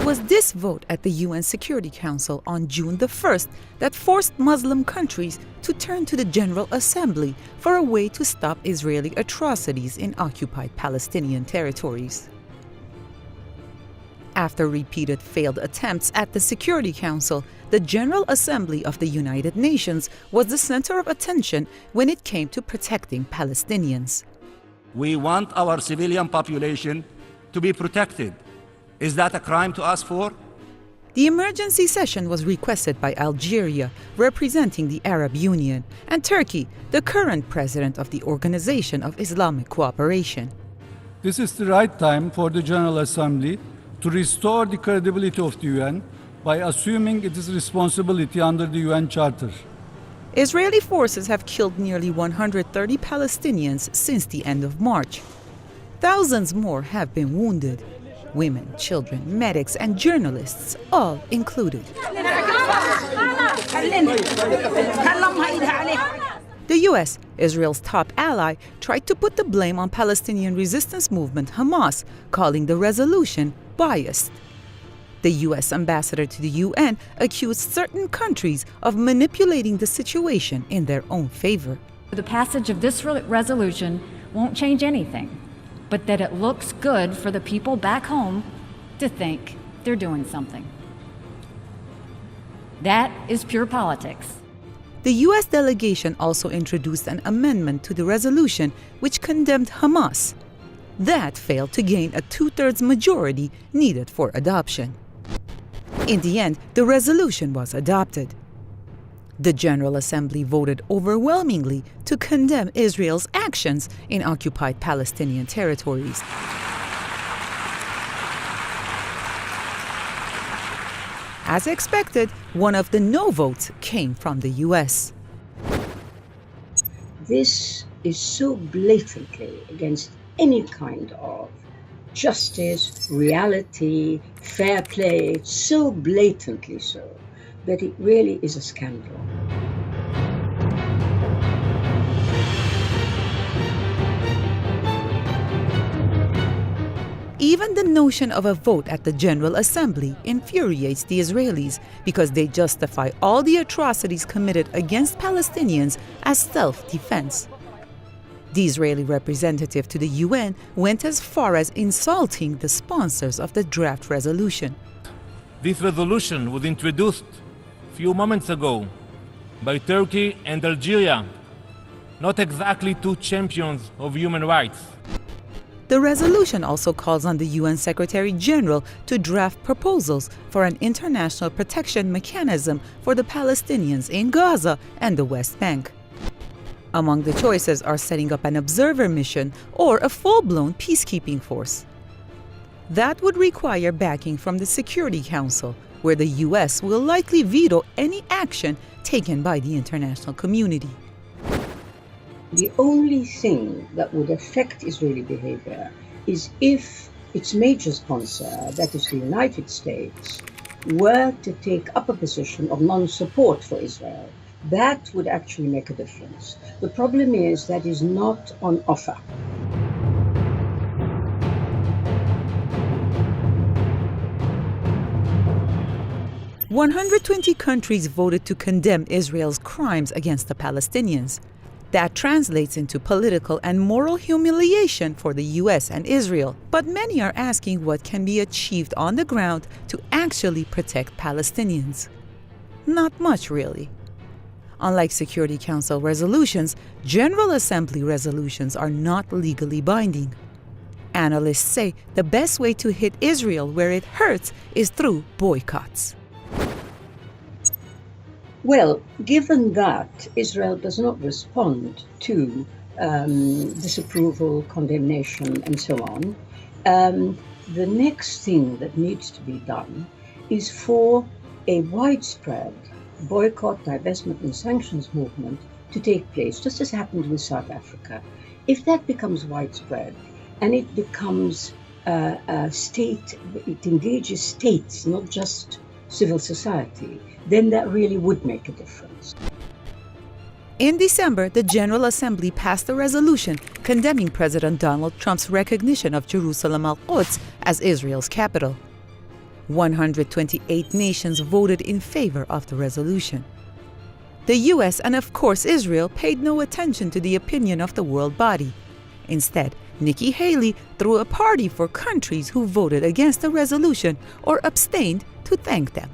It was this vote at the UN Security Council on June the 1st that forced Muslim countries to turn to the General Assembly for a way to stop Israeli atrocities in occupied Palestinian territories. After repeated failed attempts at the Security Council, the General Assembly of the United Nations was the center of attention when it came to protecting Palestinians. We want our civilian population to be protected. Is that a crime to ask for? The emergency session was requested by Algeria, representing the Arab Union, and Turkey, the current president of the Organization of Islamic Cooperation. This is the right time for the General Assembly to restore the credibility of the UN by assuming its responsibility under the UN Charter. Israeli forces have killed nearly 130 Palestinians since the end of March. Thousands more have been wounded. Women, children, medics, and journalists, all included. The U.S., Israel's top ally, tried to put the blame on Palestinian resistance movement Hamas, calling the resolution biased. The U.S. ambassador to the UN accused certain countries of manipulating the situation in their own favor. The passage of this resolution won't change anything, but that it looks good for the people back home to think they're doing something. That is pure politics. The U.S. delegation also introduced an amendment to the resolution which condemned Hamas. That failed to gain a two-thirds majority needed for adoption. In the end, the resolution was adopted. The General Assembly voted overwhelmingly to condemn Israel's actions in occupied Palestinian territories. As expected, one of the no votes came from the U.S. This is so blatantly against any kind of justice, reality, fair play, so blatantly so, that it really is a scandal. Even the notion of a vote at the General Assembly infuriates the Israelis because they justify all the atrocities committed against Palestinians as self-defense. The Israeli representative to the UN went as far as insulting the sponsors of the draft resolution. This resolution was introduced a few moments ago by Turkey and Algeria, not exactly two champions of human rights. The resolution also calls on the UN Secretary General to draft proposals for an international protection mechanism for the Palestinians in Gaza and the West Bank. Among the choices are setting up an observer mission or a full-blown peacekeeping force. That would require backing from the Security Council, where the U.S. will likely veto any action taken by the international community. The only thing that would affect Israeli behavior is if its major sponsor, that is the United States, were to take up a position of non-support for Israel. That would actually make a difference. The problem is that is not on offer. "120 countries voted to condemn Israel's crimes against the Palestinians. That translates into political and moral humiliation for the U.S. and Israel, but many are asking what can be achieved on the ground to actually protect Palestinians. Not much, really. Unlike Security Council resolutions, General Assembly resolutions are not legally binding. Analysts say the best way to hit Israel where it hurts is through boycotts. Well, given that Israel does not respond to disapproval, condemnation, and so on, the next thing that needs to be done is for a widespread boycott, divestment, and sanctions movement to take place, just as happened with South Africa. If that becomes widespread and it becomes a state, it engages states, not just civil society, then that really would make a difference. In December, the General Assembly passed a resolution condemning President Donald Trump's recognition of Jerusalem al-Quds as Israel's capital. 128 nations voted in favor of the resolution. The US and of course Israel paid no attention to the opinion of the world body. Instead, Nikki Haley threw a party for countries who voted against the resolution or abstained to thank them.